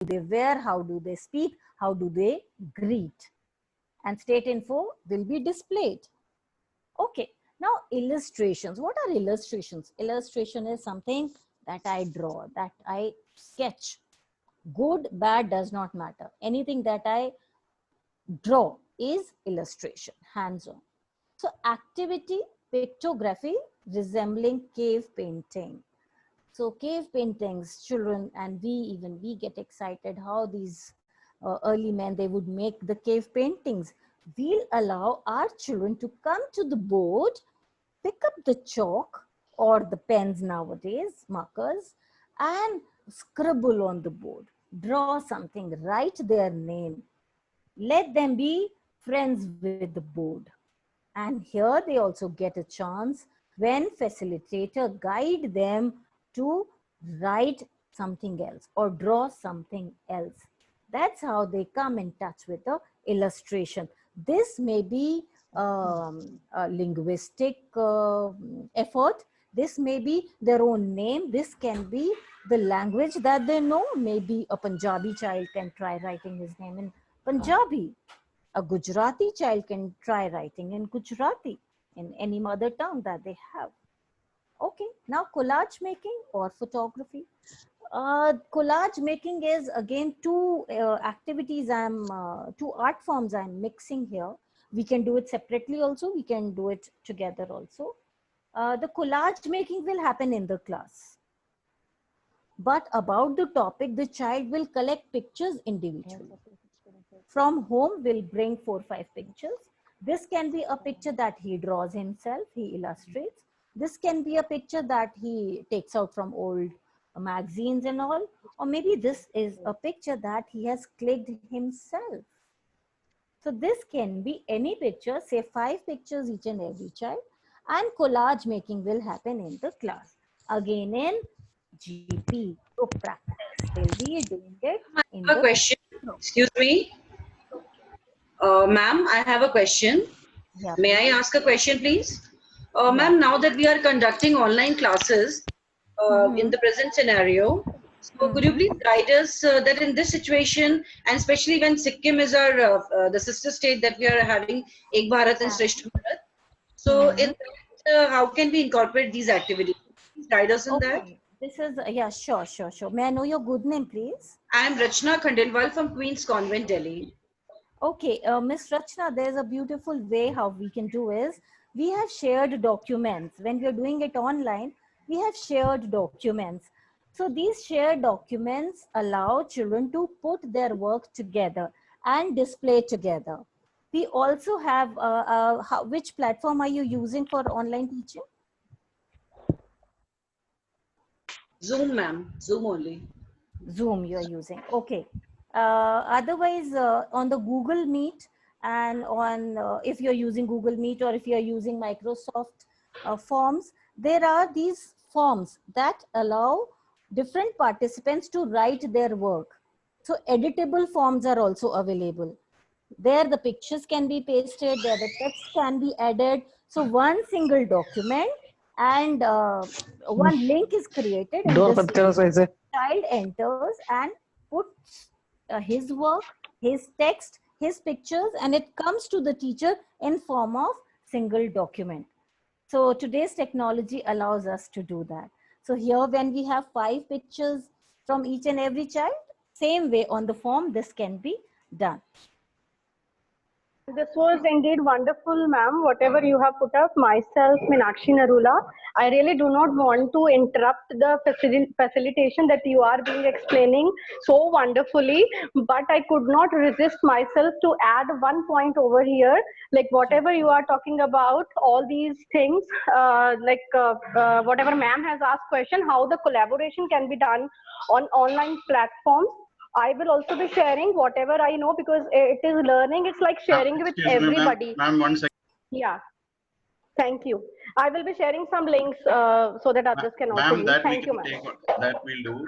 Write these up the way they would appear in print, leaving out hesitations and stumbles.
they wear, how do they speak, how do they greet. And state info will be displayed. Okay, now illustrations. What are illustrations? Illustration is something that I draw, that I sketch. Good, bad does not matter. Anything that I draw is illustration, hands-on. So activity, pictography resembling cave painting. So cave paintings, children and we get excited how these early men, they would make the cave paintings. We'll allow our children to come to the board, pick up the chalk or the pens nowadays, markers, and scribble on the board. Draw something, write their name. Let them be friends with the board. And here they also get a chance when facilitator guide them to write something else or draw something else. That's how they come in touch with the illustration. This may be a linguistic effort. This may be their own name. This can be the language that they know. Maybe a Punjabi child can try writing his name in Punjabi. A Gujarati child can try writing in Gujarati, in any mother tongue that they have. Okay, now collage making or photography. Collage making is again two activities, two art forms I'm mixing here. We can do it separately also, we can do it together also. The collage making will happen in the class. But about the topic, the child will collect pictures individually. From home, we'll bring 4 or 5 pictures. This can be a picture that he draws himself, he illustrates. This can be a picture that he takes out from old magazines and all. Or maybe this is a picture that he has clicked himself. So this can be any picture, say 5 pictures each and every child. And collage making will happen in the class. Again in GP, so practice will be doing it in I have a the question. Excuse me. Ma'am, I have a question. Yeah, May please. I ask a question, please? Yeah. Ma'am, now that we are conducting online classes in the present scenario, so could you please guide us that in this situation, and especially when Sikkim is our the sister state that we are having Ek Bharat and Shrestha Bharat, so in that, how can we incorporate these activities? Please guide us in that. Okay, this is, yeah, sure. May I know your good name, please? I am Rachna Khandelwal from Queen's Convent, Delhi. Okay, Miss Rachna, there's a beautiful way how we can do is, we have shared documents. When we are doing it online, we have shared documents. So these shared documents allow children to put their work together and display together. We also have, which platform are you using for online teaching? Zoom, ma'am. Zoom only. Zoom you're using. Okay. Otherwise, on the Google Meet and on, if you're using Google Meet or if you're using Microsoft Forms, there are these forms that allow different participants to write their work. So editable forms are also available. There the pictures can be pasted, there the text can be added. So one single document and one link is created, and this child enters and puts his work, his text, his pictures, and it comes to the teacher in form of single document. So today's technology allows us to do that. So here when we have 5 pictures from each and every child, same way on the form this can be done. This was indeed wonderful, ma'am. Whatever you have put up, myself, Meenakshi Narula, I really do not want to interrupt the facilitation that you are being explaining so wonderfully, but I could not resist myself to add one point over here. Like whatever you are talking about, all these things, whatever ma'am has asked question, how the collaboration can be done on online platforms. I will also be sharing whatever I know, because it is learning. It's like sharing with everybody. Ma'am, 1 second. Yeah. Thank you. I will be sharing some links so that others can also use. Thank you, ma'am. That we'll do.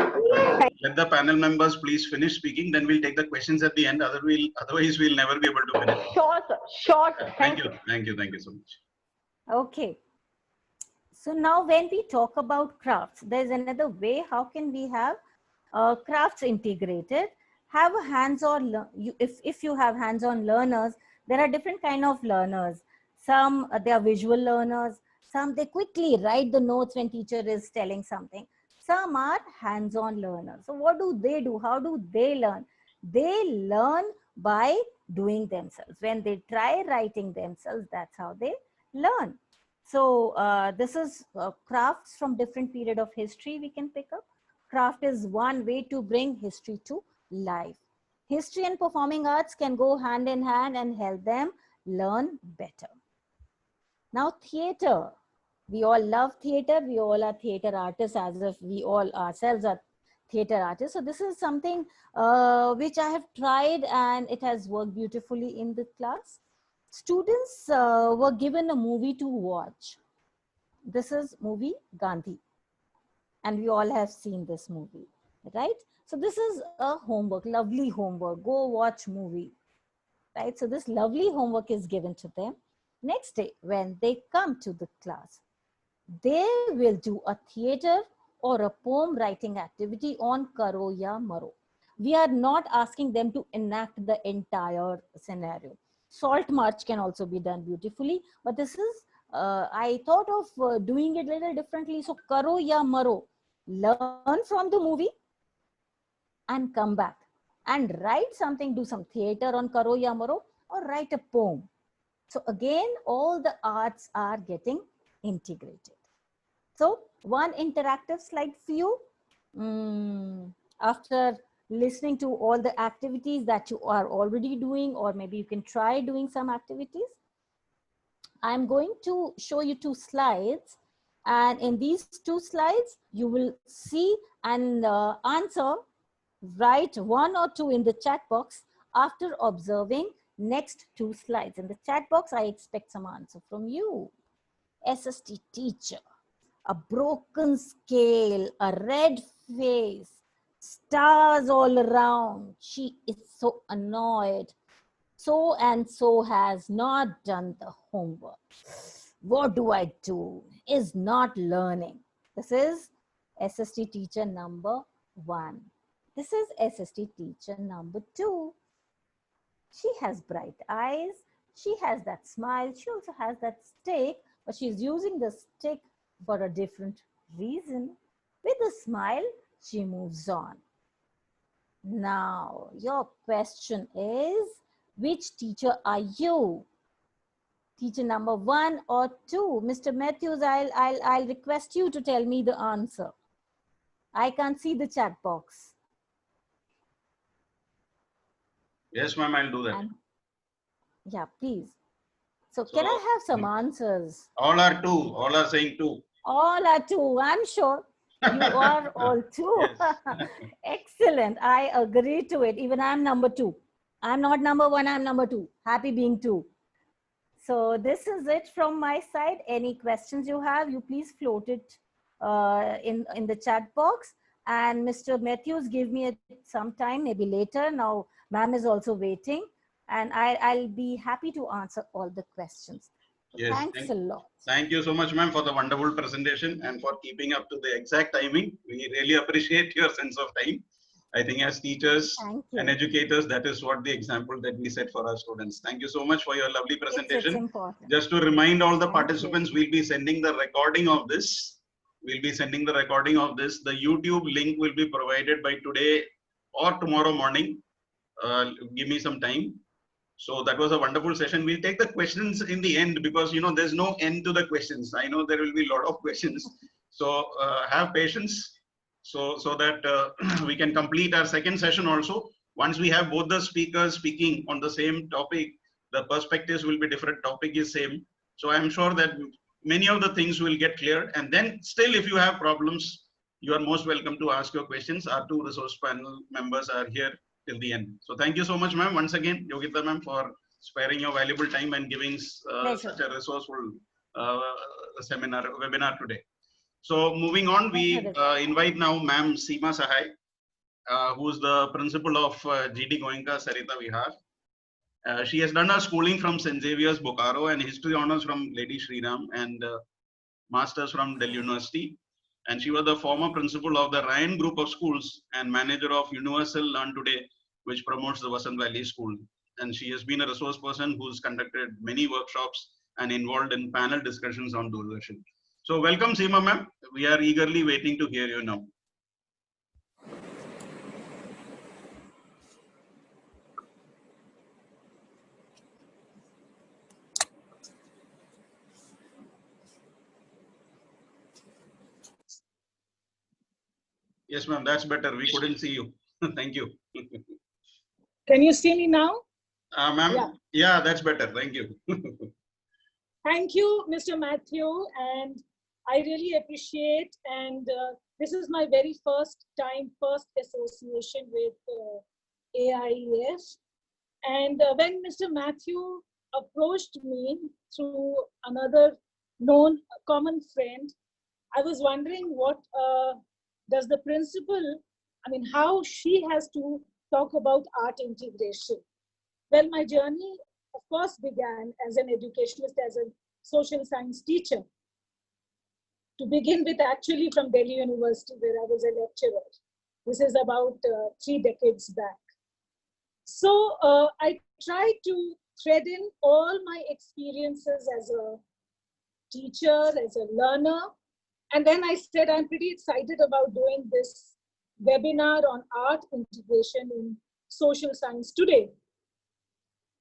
Let the panel members please finish speaking. Then we'll take the questions at the end. Otherwise, we'll never be able to finish. Sure, sir. Sure, sir. Thank you. Thank you. Thank you so much. Okay. So now when we talk about crafts, there's another way how can we have crafts integrated. have a hands-on, if you have hands-on learners, there are different kind of learners. Some they are visual learners, some they quickly write the notes when teacher is telling something. Some are hands-on learners. So what do they do? How do they learn? They learn by doing themselves. When they try writing themselves, that's how they learn. So this is crafts from different period of history we can pick up. Craft is one way to bring history to life. History and performing arts can go hand in hand and help them learn better. Now theater. We all love theater. We all are theater artists, as if we all ourselves are theater artists. So this is something which I have tried and it has worked beautifully in the class. Students were given a movie to watch. This is movie Gandhi. And we all have seen this movie, right? So this is a homework, lovely homework. Go watch movie, right? So this lovely homework is given to them. Next day, when they come to the class, they will do a theater or a poem writing activity on Karo Ya Maro. We are not asking them to enact the entire scenario. Salt March can also be done beautifully, but this is, I thought of doing it a little differently. So Karo Ya Maro, learn from the movie and come back and write something, do some theater on Karo Ya Maro or write a poem. So again, all the arts are getting integrated. So one interactive slide for you. After listening to all the activities that you are already doing, or maybe you can try doing some activities. I'm going to show you 2 slides. And in these 2 slides, you will see and answer, write 1 or 2 in the chat box after observing next 2 slides. In the chat box, I expect some answer from you. SST teacher, a broken scale, a red face, stars all around. She is so annoyed. So and so has not done the homework. What do I do? Is not learning. This is SST teacher number 1. This is SST teacher number 2. She has bright eyes. She has that smile. She also has that stick, but she's using the stick for a different reason. With a smile, she moves on. Now, your question is, which teacher are you? Teacher number 1 or 2? Mr. Matthews, I'll request you to tell me the answer. I can't see the chat box. Yes, ma'am, I'll do that. Yeah, please. So can I have some answers? All are 2. All are saying 2. All are 2. I'm sure you are all 2. Yes. Excellent. I agree to it. Even I'm number 2. I'm not number 1. I'm number 2. Happy being 2. So this is it from my side. Any questions you have, you please float it in the chat box. And Mr. Matthews, give me some time, maybe later. Now, ma'am is also waiting. And I'll be happy to answer all the questions. Yes, Thanks a lot. Thank you so much, ma'am, for the wonderful presentation and for keeping up to the exact timing. We really appreciate your sense of time. I think as teachers and educators, that is what the example that we set for our students. Thank you so much for your lovely presentation. It's important. Just to remind all the participants, we'll be sending the recording of this. We'll be sending the recording of this. The YouTube link will be provided by today or tomorrow morning. Give me some time. So that was a wonderful session. We'll take the questions in the end because, you know, there's no end to the questions. I know there will be a lot of questions. So have patience so that we can complete our second session also. Once we have both the speakers speaking on the same topic, the perspectives will be different, topic is same. So I'm sure that many of the things will get cleared. And then still, if you have problems, you are most welcome to ask your questions. Our 2 resource panel members are here till the end. So thank you so much, ma'am. Once again, Yogita ma'am, for sparing your valuable time and giving such a resourceful webinar today. So moving on, we invite now ma'am Seema Sahai, who is the principal of GD Goenka Sarita Vihar. She has done her schooling from St. Xavier's, Bokaro, and history honors from Lady Shriram and masters from Delhi University. And she was the former principal of the Ryan Group of Schools and manager of Universal Learn Today which promotes the Vasant Valley School. And she has been a resource person who's conducted many workshops and involved in panel discussions on Doordarshan. So welcome, Seema ma'am. We are eagerly waiting to hear you now. Yes, ma'am, that's better. We couldn't see you. Thank you. Can you see me now? Ma'am, yeah, that's better. Thank you. Thank you, Mr. Matthew, and I really appreciate, and this is my very first association with AIES. And when Mr. Matthew approached me through another known common friend, I was wondering what does the principal, how she has to talk about art integration. Well, my journey, of course, began as an educationist, as a social science teacher. To begin with, actually from Delhi University, where I was a lecturer. This is about 3 decades back. So I tried to thread in all my experiences as a teacher, as a learner. And then I said, I'm pretty excited about doing this webinar on art integration in social science today,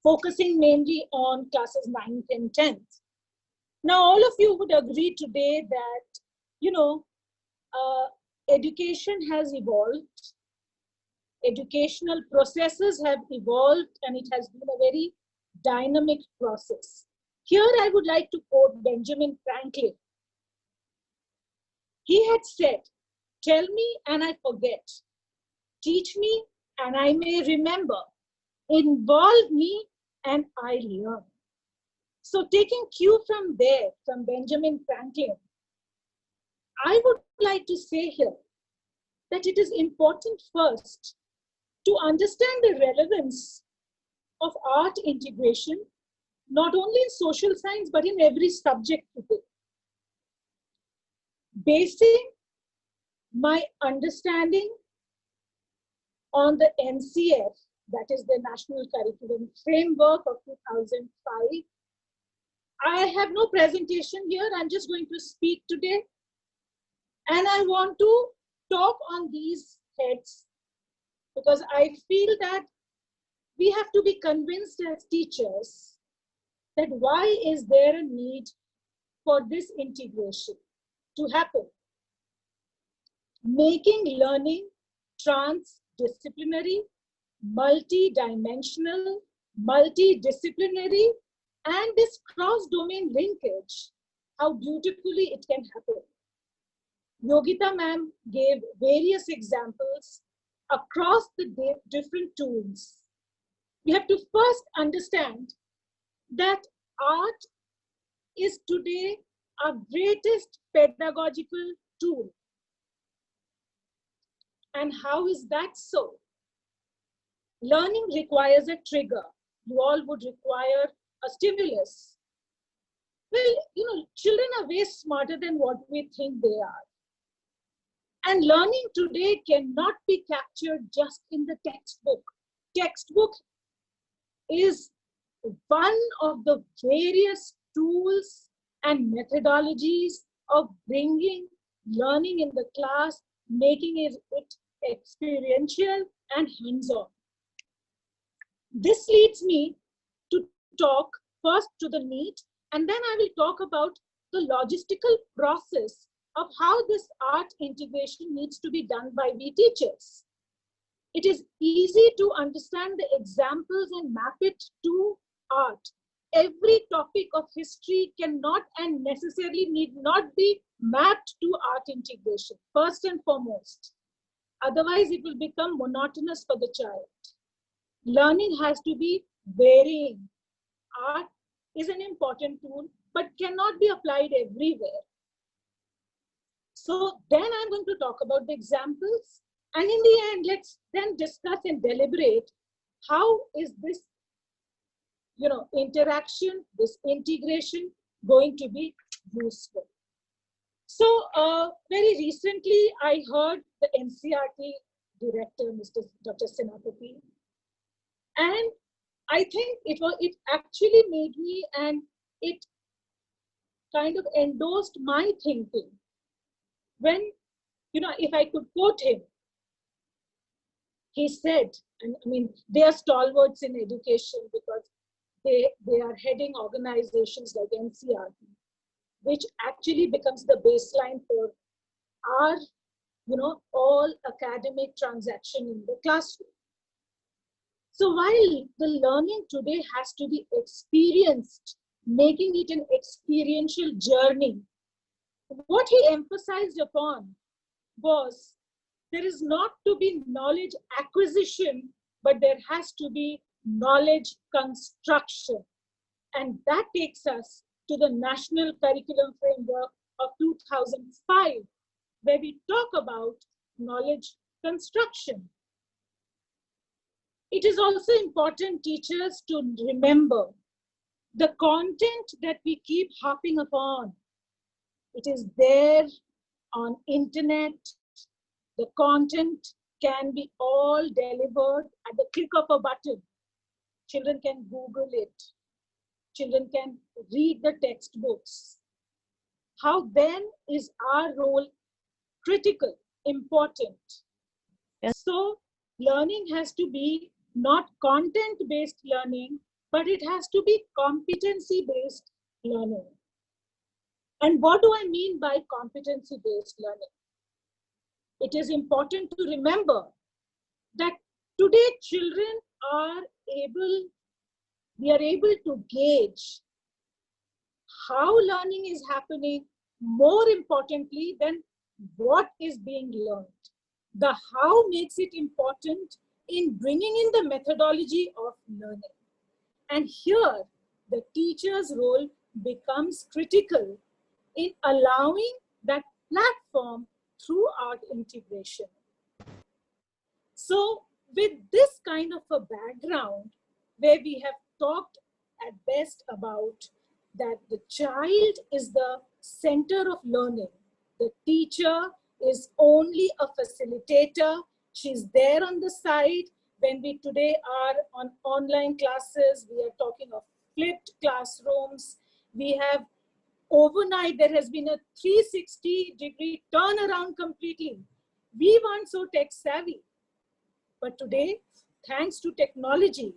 focusing mainly on classes 9th and 10th. Now, all of you would agree today that, education has evolved, educational processes have evolved, and it has been a very dynamic process. Here, I would like to quote Benjamin Franklin. He had said, "Tell me and I forget, teach me and I may remember, involve me and I learn." So taking cue from there, from Benjamin Franklin, I would like to say here that it is important first to understand the relevance of art integration, not only in social science, but in every subject today. Basing my understanding on the NCF, that is the National Curriculum Framework of 2005. I have no presentation here. I'm just going to speak today. And I want to talk on these heads because I feel that we have to be convinced as teachers that why is there a need for this integration to happen? Making learning transdisciplinary, multidimensional, multidisciplinary, and this cross-domain linkage, how beautifully it can happen. Yogita ma'am gave various examples across the different tools. We have to first understand that art is today our greatest pedagogical tool. And how is that so? Learning requires a trigger. You all would require a stimulus. Well, children are way smarter than what we think they are. And learning today cannot be captured just in the textbook. Textbook is one of the various tools and methodologies of bringing learning in the class, making it experiential and hands-on. This leads me to talk first to the need, and then I will talk about the logistical process of how this art integration needs to be done by we teachers. It is easy to understand the examples and map it to art. Every topic of history cannot and necessarily need not be mapped to art integration, first and foremost. Otherwise, it will become monotonous for the child. Learning has to be varying. Art is an important tool, but cannot be applied everywhere. So then I'm going to talk about the examples. And in the end, let's then discuss and deliberate how is this interaction, this integration going to be useful. So very recently, I heard the NCERT director, Dr. Senapati, And I think it actually made me, and it kind of endorsed my thinking. When, if I could quote him, he said, and I mean, they are stalwarts in education because they are heading organizations like NCRT, which actually becomes the baseline for our, all academic transaction in the classroom. So while the learning today has to be experienced, making it an experiential journey, what he emphasized upon was there is not to be knowledge acquisition, but there has to be knowledge construction. And that takes us to the National Curriculum Framework of 2005, where we talk about knowledge construction. It is also important, teachers, to remember the content that we keep harping upon. It is there on internet. The content can be all delivered at the click of a button. Children can Google it. Children can read the textbooks. How then is our role critical, important? Yes. So learning has to be not content-based learning, but it has to be competency-based learning. And what do I mean by competency-based learning? It is important to remember that today children we are able to gauge how learning is happening more importantly than what is being learned. The how makes it important in bringing in the methodology of learning. And here, the teacher's role becomes critical in allowing that platform through art integration. So with this kind of a background, where we have talked at best about that the child is the center of learning, the teacher is only a facilitator, she's there on the side. When we today are on online classes, we are talking of flipped classrooms. We have overnight, there has been a 360-degree turnaround completely. We weren't so tech savvy. But today, thanks to technology,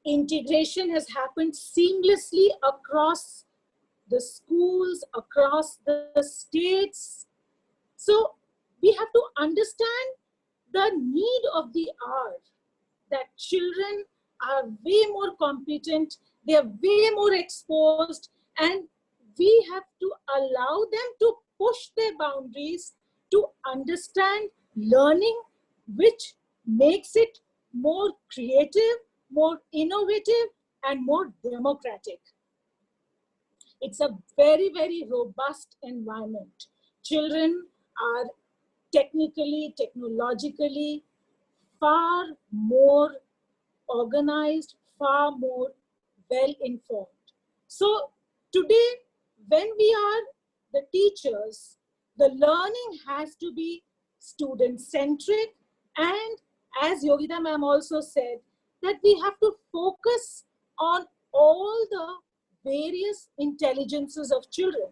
integration has happened seamlessly across the schools, across the states. So we have to understand the need of the hour, that children are way more competent, they are way more exposed, and we have to allow them to push their boundaries to understand learning, which makes it more creative, more innovative, and more democratic. It's a very, very robust environment. Children are technically, technologically far more organized, far more well-informed. So today, when we are the teachers, the learning has to be student-centric, and as Yogita ma'am also said, that we have to focus on all the various intelligences of children.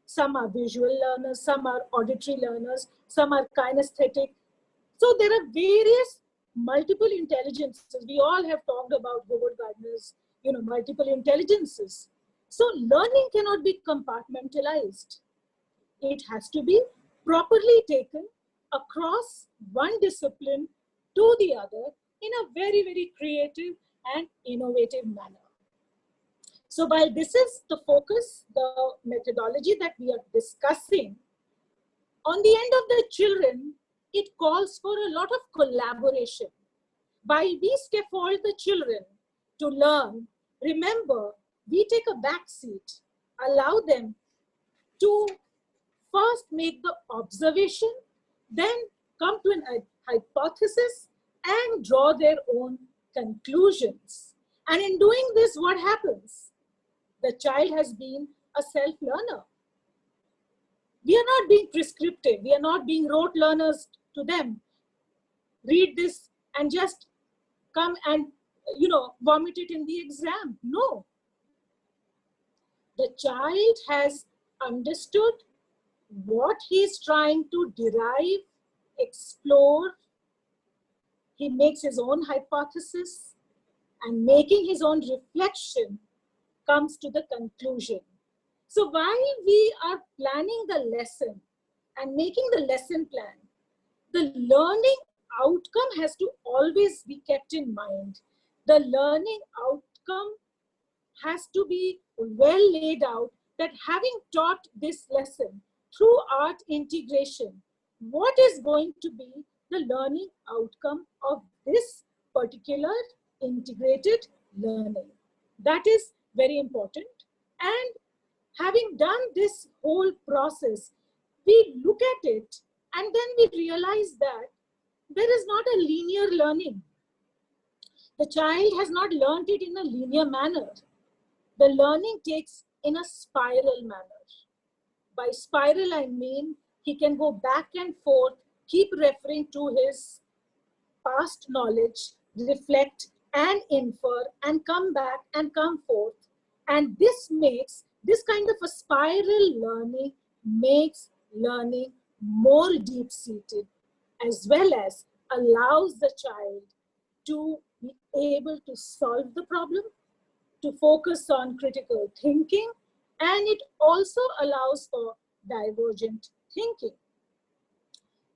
Some are visual learners, some are auditory learners, some are kinesthetic. So there are various multiple intelligences. We all have talked about Howard Gardner's, multiple intelligences. So learning cannot be compartmentalized. It has to be properly taken across one discipline to the other in a very, very creative and innovative manner. So while this is the focus, the methodology that we are discussing, on the end of the children, it calls for a lot of collaboration. While we scaffold the children to learn, remember, we take a back seat, allow them to first make the observation, then come to a hypothesis and draw their own conclusions. And in doing this, what happens? The child has been a self-learner. We are not being prescriptive. We are not being rote learners to them. Read this and just come and, you know, vomit it in the exam. No. The child has understood what he is trying to derive, explore. He makes his own hypothesis, and making his own reflection comes to the conclusion. So while we are planning the lesson and making the lesson plan, the learning outcome has to always be kept in mind. The learning outcome has to be well laid out, that having taught this lesson through art integration, what is going to be the learning outcome of this particular integrated learning? That is very important. And having done this whole process, we look at it and then we realize that there is not a linear learning. The child has not learned it in a linear manner. The learning takes in a spiral manner. By spiral, I mean he can go back and forth, keep referring to his past knowledge, reflect and infer, and come back and come forth. And this kind of a spiral learning makes learning more deep-seated, as well as allows the child to be able to solve the problem, to focus on critical thinking, and it also allows for divergent thinking.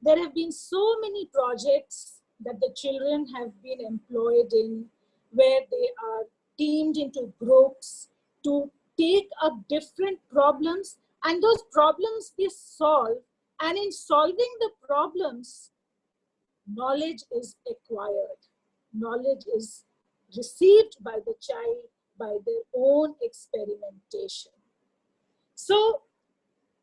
There have been so many projects that the children have been employed in, where they are teamed into groups to take up different problems, and those problems they solve, and in solving the problems, knowledge is acquired. Knowledge is received by the child by their own experimentation. So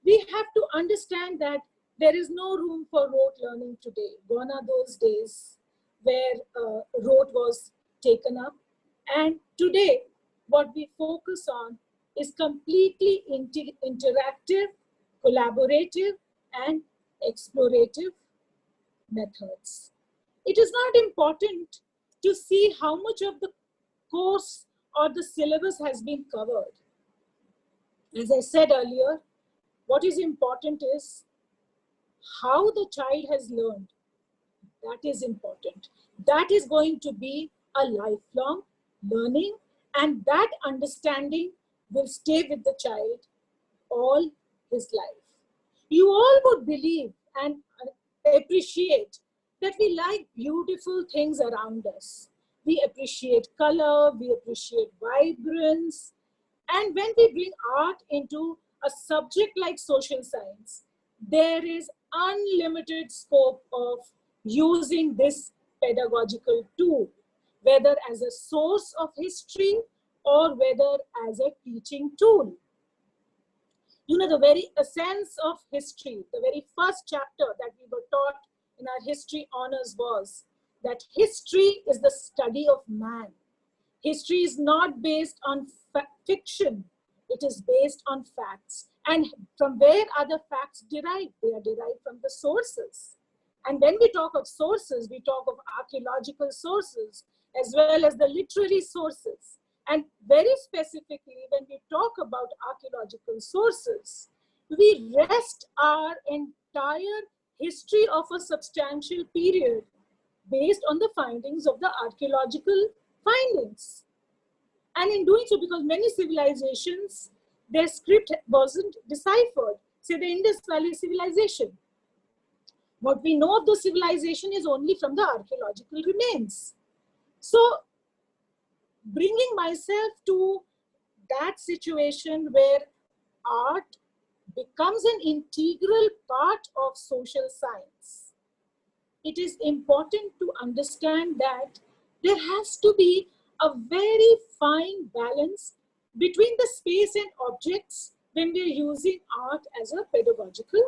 we have to understand that there is no room for rote learning today. Gone are those days where rote was taken up. And today, what we focus on is completely interactive, collaborative, and explorative methods. It is not important to see how much of the course or the syllabus has been covered. As I said earlier, what is important is how the child has learned. That is important. That is going to be a lifelong learning, and that understanding will stay with the child all his life. You all would believe and appreciate that we like beautiful things around us. We appreciate color, we appreciate vibrance. And when we bring art into a subject like social science, there is unlimited scope of using this pedagogical tool, whether as a source of history or whether as a teaching tool. You know, the very essence of history, the very first chapter that we were taught in our history honors was that history is the study of man. History is not based on fiction, it is based on facts. And from where are the facts derived? They are derived from the sources. And when we talk of sources, we talk of archaeological sources as well as the literary sources. And very specifically, when we talk about archaeological sources, we rest our entire history of a substantial period based on the findings of the archaeological findings. And in doing so, because many civilizations, their script wasn't deciphered, say the Indus Valley civilization. What we know of the civilization is only from the archaeological remains. So bringing myself to that situation where art becomes an integral part of social science, it is important to understand that there has to be a very fine balance between the space and objects when we're using art as a pedagogical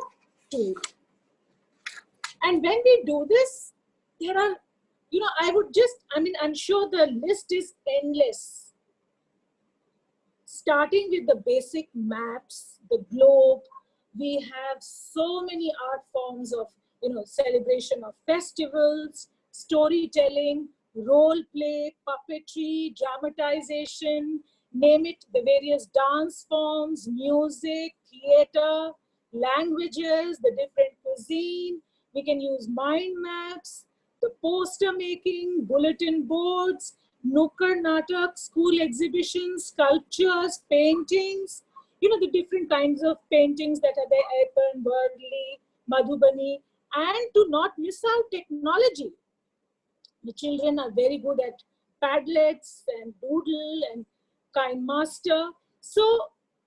tool. And when we do this, there are, you know, I'm sure the list is endless. Starting with the basic maps, the globe, we have so many art forms of, you know, celebration of festivals, storytelling, role play, puppetry, dramatization, name it, the various dance forms, music, theater, languages, the different cuisine. We can use mind maps, the poster making, bulletin boards, nukkad natak, school exhibitions, sculptures, paintings, the different kinds of paintings that are there, Epen, Worldly, Madhubani, and to not miss out technology. The children are very good at Padlets and Doodle and Kind Master. So,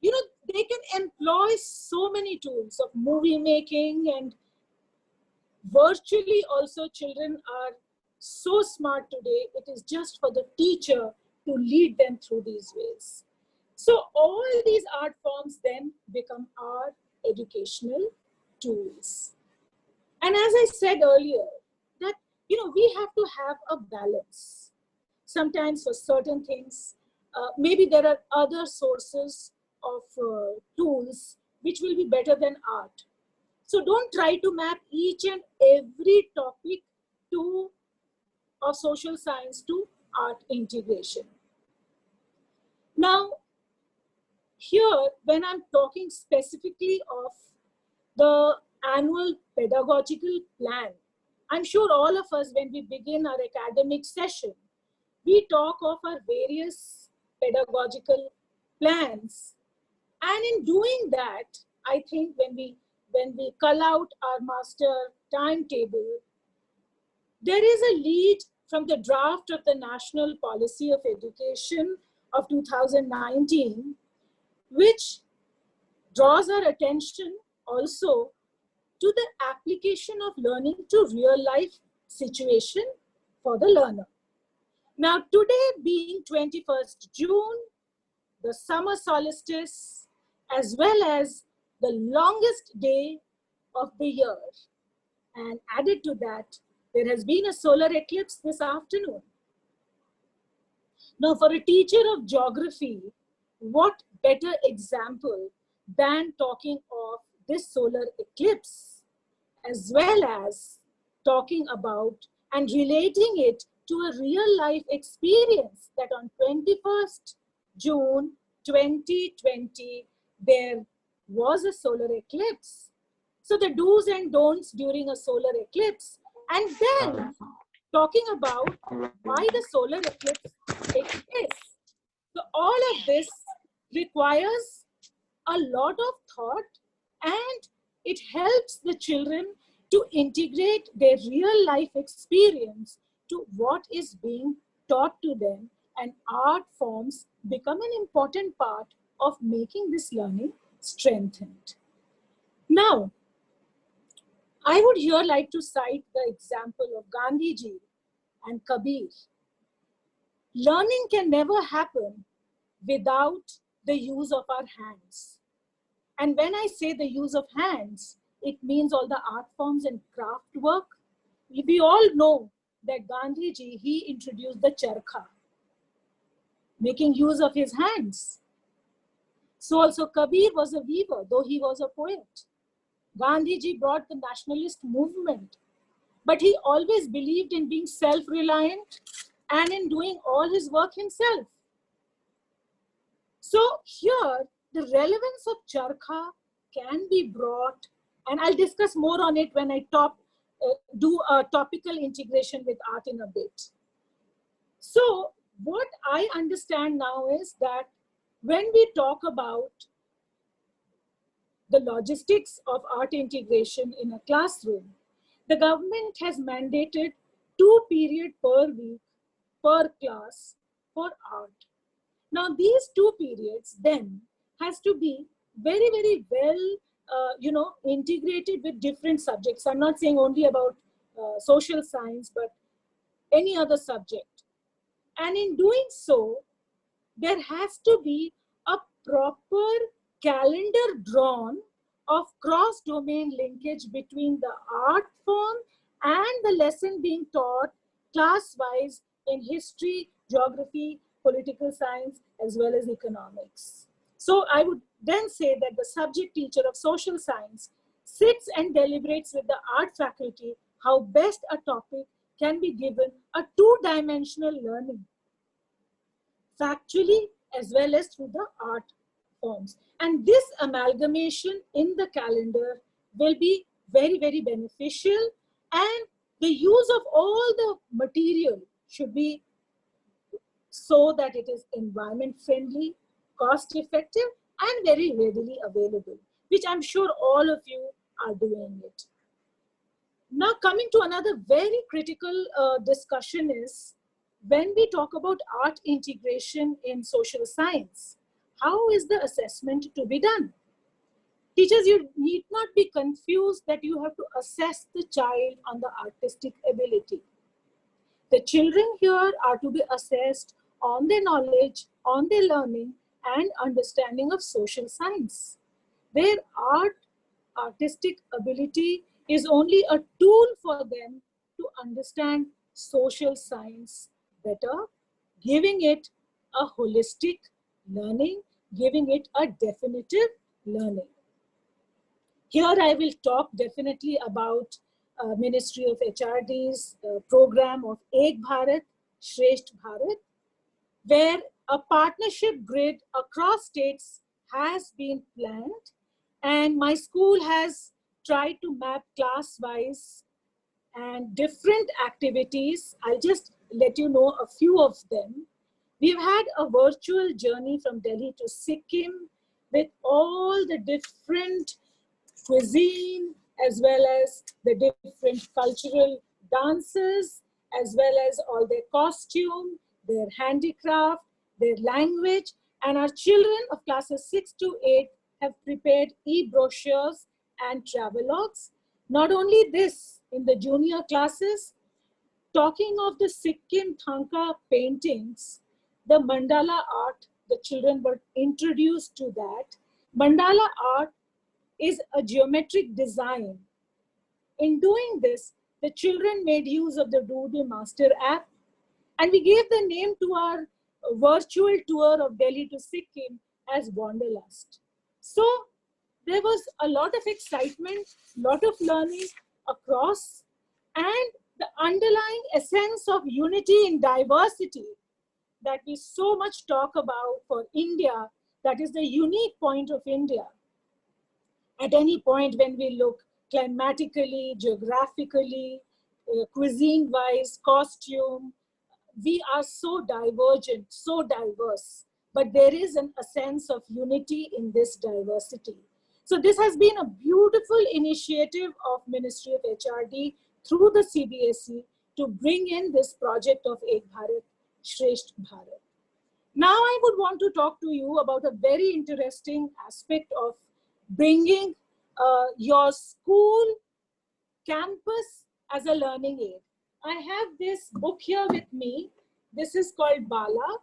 they can employ so many tools of movie making, and virtually also children are so smart today. It is just for the teacher to lead them through these ways. So all these art forms then become our educational tools. And as I said earlier, that, we have to have a balance. Sometimes for certain things, maybe there are other sources of tools which will be better than art. So don't try to map each and every topic of social science to art integration. Now, here, when I'm talking specifically of the annual pedagogical plan, I'm sure all of us, when we begin our academic session, we talk of our various pedagogical plans. And in doing that, I think when we cull out our master timetable, there is a lead from the draft of the National Policy of Education of 2019, which draws our attention also to the application of learning to real life situation for the learner. Now, today being 21st June, the summer solstice, as well as the longest day of the year, and added to that, there has been a solar eclipse this afternoon. Now, for a teacher of geography, what better example than talking of this solar eclipse, as well as talking about and relating it to a real life experience that on 21st June 2020, there was a solar eclipse. So the do's and don'ts during a solar eclipse, and then talking about why the solar eclipse takes place. So all of this requires a lot of thought, and it helps the children to integrate their real life experience to what is being taught to them, and art forms become an important part of making this learning strengthened. Now, I would here like to cite the example of Gandhiji and Kabir. Learning can never happen without the use of our hands. And when I say the use of hands, it means all the art forms and craft work. We all know that Gandhiji, he introduced the charkha, making use of his hands. So also Kabir was a weaver, though he was a poet. Gandhiji brought the nationalist movement, but he always believed in being self-reliant and in doing all his work himself. So here, the relevance of charkha can be brought, and I'll discuss more on it when I do a topical integration with art in a bit. So what I understand now is that when we talk about the logistics of art integration in a classroom, the government has mandated 2 periods per week per class for art. Now these 2 periods then has to be very, very well integrated with different subjects. I'm not saying only about social science, but any other subject. And in doing so, there has to be a proper calendar drawn of cross-domain linkage between the art form and the lesson being taught class-wise in history, geography, political science, as well as economics. So I would then say that the subject teacher of social science sits and deliberates with the art faculty how best a topic can be given a two-dimensional learning, factually as well as through the art forms. And this amalgamation in the calendar will be very, very beneficial, and the use of all the material should be so that it is environment friendly, cost effective, and very readily available, which I'm sure all of you are doing it. Now, coming to another very critical discussion is when we talk about art integration in social science, how is the assessment to be done? Teachers, you need not be confused that you have to assess the child on the artistic ability. The children here are to be assessed on their knowledge, on their learning, and understanding of social science. Their artistic ability is only a tool for them to understand social science better, giving it a holistic learning, giving it a definitive learning. Here I will talk definitely about Ministry of HRD's program of Ek Bharat, Shresht Bharat, where a partnership grid across states has been planned, and my school has tried to map class-wise and different activities. I'll just let you know a few of them. We've had a virtual journey from Delhi to Sikkim with all the different cuisine, as well as the different cultural dances, as well as all their costume, their handicraft, their language. And our children of classes 6 to 8 have prepared e-brochures and travelogues. Not only this, in the junior classes, talking of the Sikkim Thangka paintings, the mandala art, the children were introduced to that. Mandala art is a geometric design. In doing this, the children made use of the Doodle Master app, and we gave the name to our virtual tour of Delhi to Sikkim as Wanderlust. So there was a lot of excitement, lot of learning across, and the underlying essence of unity in diversity that we so much talk about for India, that is the unique point of India. At any point when we look climatically, geographically, cuisine-wise, costume, we are so divergent, so diverse, but there is a sense of unity in this diversity. So this has been a beautiful initiative of Ministry of HRD through the CBSE to bring in this project of Ek Bharat, Shresht Bharat. Now I would want to talk to you about a very interesting aspect of bringing your school campus as a learning aid. I have this book here with me. This is called BALA.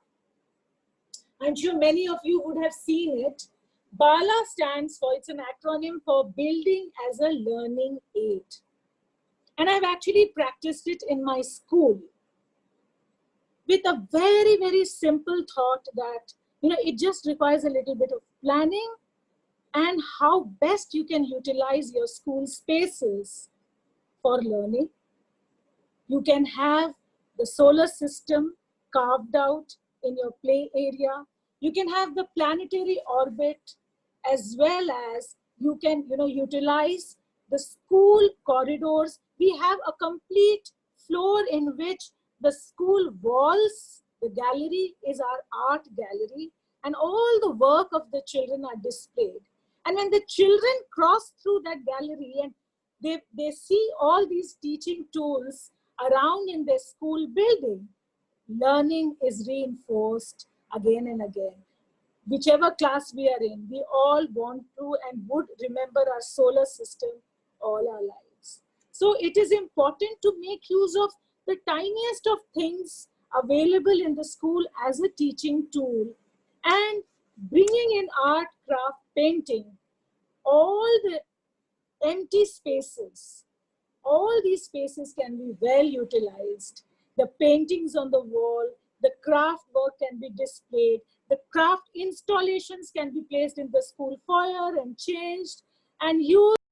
I'm sure many of you would have seen it. BALA stands for, it's an acronym for Building as a Learning Aid. And I've actually practiced it in my school with a very, very simple thought that, it just requires a little bit of planning and how best you can utilize your school spaces for learning. You can have the solar system carved out in your play area. You can have the planetary orbit, as well as you can, utilize the school corridors. We have a complete floor in which the school walls, the gallery is our art gallery, and all the work of the children are displayed. And when the children cross through that gallery and they see all these teaching tools around in their school building, learning is reinforced again and again. Whichever class we are in, we all want to and would remember our solar system all our lives. So it is important to make use of the tiniest of things available in the school as a teaching tool, and bringing in art, craft, painting, all the empty spaces, all these spaces can be well utilized. The paintings on the wall, the craft work can be displayed, the craft installations can be placed in the school foyer and changed and used